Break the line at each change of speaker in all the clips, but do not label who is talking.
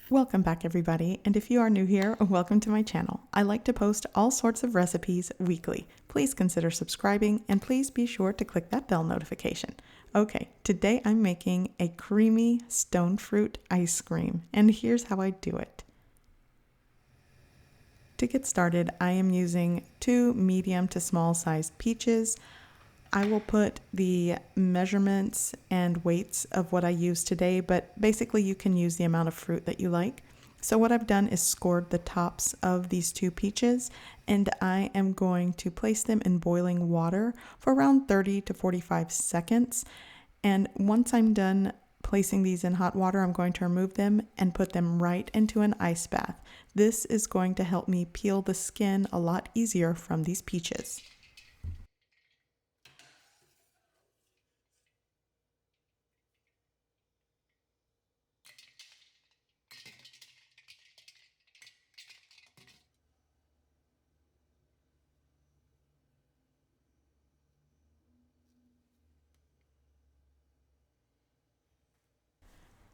Welcome back everybody, and if you are new here, welcome to my channel. I like to post all sorts of recipes weekly. Please consider subscribing and please be sure to click that bell notification. Okay, today I'm making a creamy stone fruit ice cream, and here's how I do it. To get started, I am using 2 medium to small sized peaches. I will put the measurements and weights of what I use today, but basically you can use the amount of fruit that you like. So what I've done is scored the tops of these 2 peaches, and I am going to place them in boiling water for around 30 to 45 seconds. And once I'm done placing these in hot water, I'm going to remove them and put them right into an ice bath. This is going to help me peel the skin a lot easier from these peaches.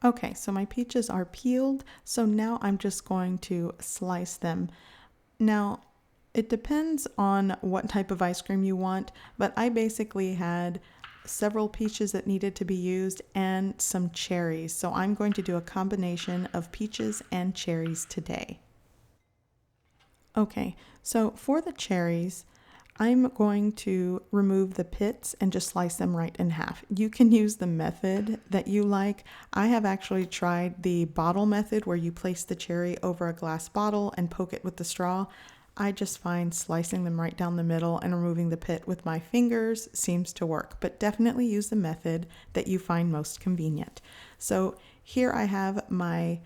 Okay, so my peaches are peeled, so now I'm just going to slice them. Now, it depends on what type of ice cream you want, but I basically had several peaches that needed to be used and some cherries. So I'm going to do a combination of peaches and cherries today. Okay, so for the cherries, I'm going to remove the pits and just slice them right in half. You can use the method that you like. I have actually tried the bottle method where you place the cherry over a glass bottle and poke it with the straw. I just find slicing them right down the middle and removing the pit with my fingers seems to work, but definitely use the method that you find most convenient. So here I have my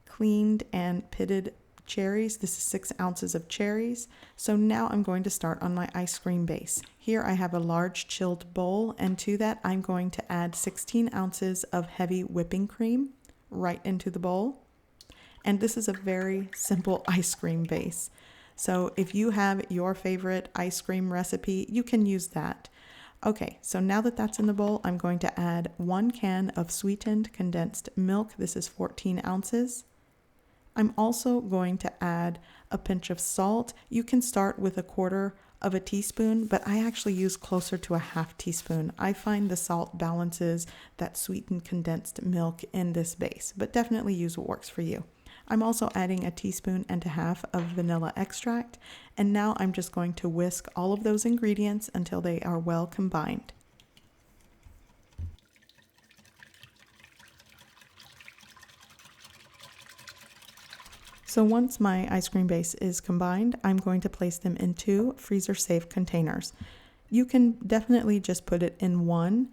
cleaned and pitted cherries. This is 6 ounces of cherries. So now I'm going to start on my ice cream base. Here I have a large chilled bowl, and to that I'm going to add 16 ounces of heavy whipping cream right into the bowl. And this is a very simple ice cream base. So if you have your favorite ice cream recipe, you can use that. Okay, so now that that's in the bowl, I'm going to add 1 can of sweetened condensed milk. This is 14 ounces. I'm also going to add a pinch of salt. You can start with 1/4 of a teaspoon, but I actually use closer to a 1/2 teaspoon. I find the salt balances that sweetened condensed milk in this base, but definitely use what works for you. I'm also adding 1.5 teaspoons of vanilla extract, and now I'm just going to whisk all of those ingredients until they are well combined. So once my ice cream base is combined, I'm going to place them in 2 freezer-safe containers. You can definitely just put it in one,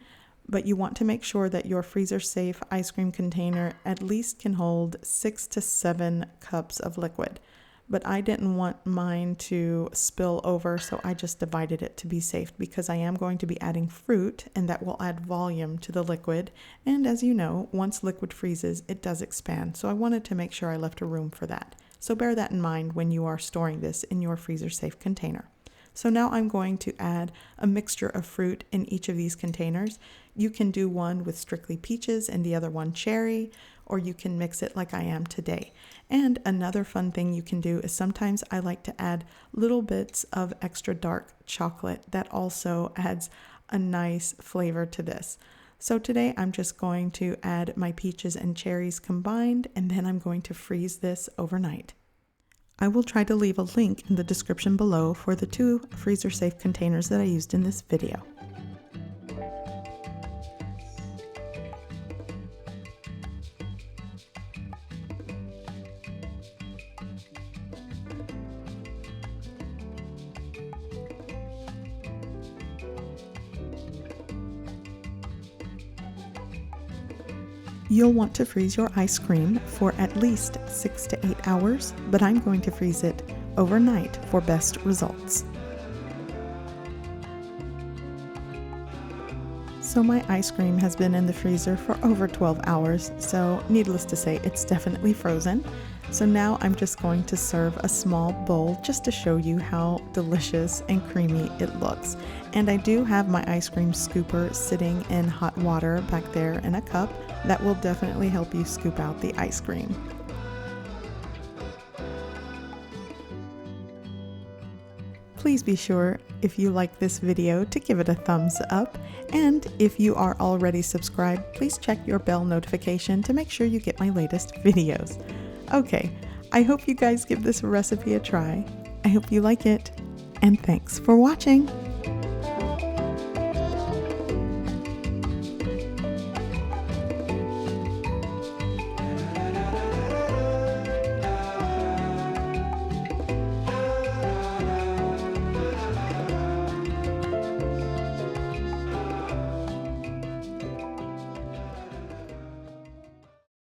but you want to make sure that your freezer-safe ice cream container at least can hold 6 to 7 cups of liquid. But I didn't want mine to spill over, so I just divided it to be safe because I am going to be adding fruit, and that will add volume to the liquid. And as you know, once liquid freezes, it does expand. So I wanted to make sure I left a room for that. So bear that in mind when you are storing this in your freezer-safe container. So now I'm going to add a mixture of fruit in each of these containers. You can do one with strictly peaches and the other one cherry, or you can mix it like I am today. And another fun thing you can do is sometimes I like to add little bits of extra dark chocolate. That also adds a nice flavor to this. So today I'm just going to add my peaches and cherries combined, and then I'm going to freeze this overnight. I will try to leave a link in the description below for the 2 freezer-safe containers that I used in this video. You'll want to freeze your ice cream for at least 6 to 8 hours, but I'm going to freeze it overnight for best results. So my ice cream has been in the freezer for over 12 hours, so needless to say, it's definitely frozen. So now I'm just going to serve a small bowl just to show you how delicious and creamy it looks. And I do have my ice cream scooper sitting in hot water back there in a cup. That will definitely help you scoop out the ice cream. Please be sure, if you like this video, to give it a thumbs up. And if you are already subscribed, please check your bell notification to make sure you get my latest videos. Okay, I hope you guys give this recipe a try. I hope you like it, and thanks for watching.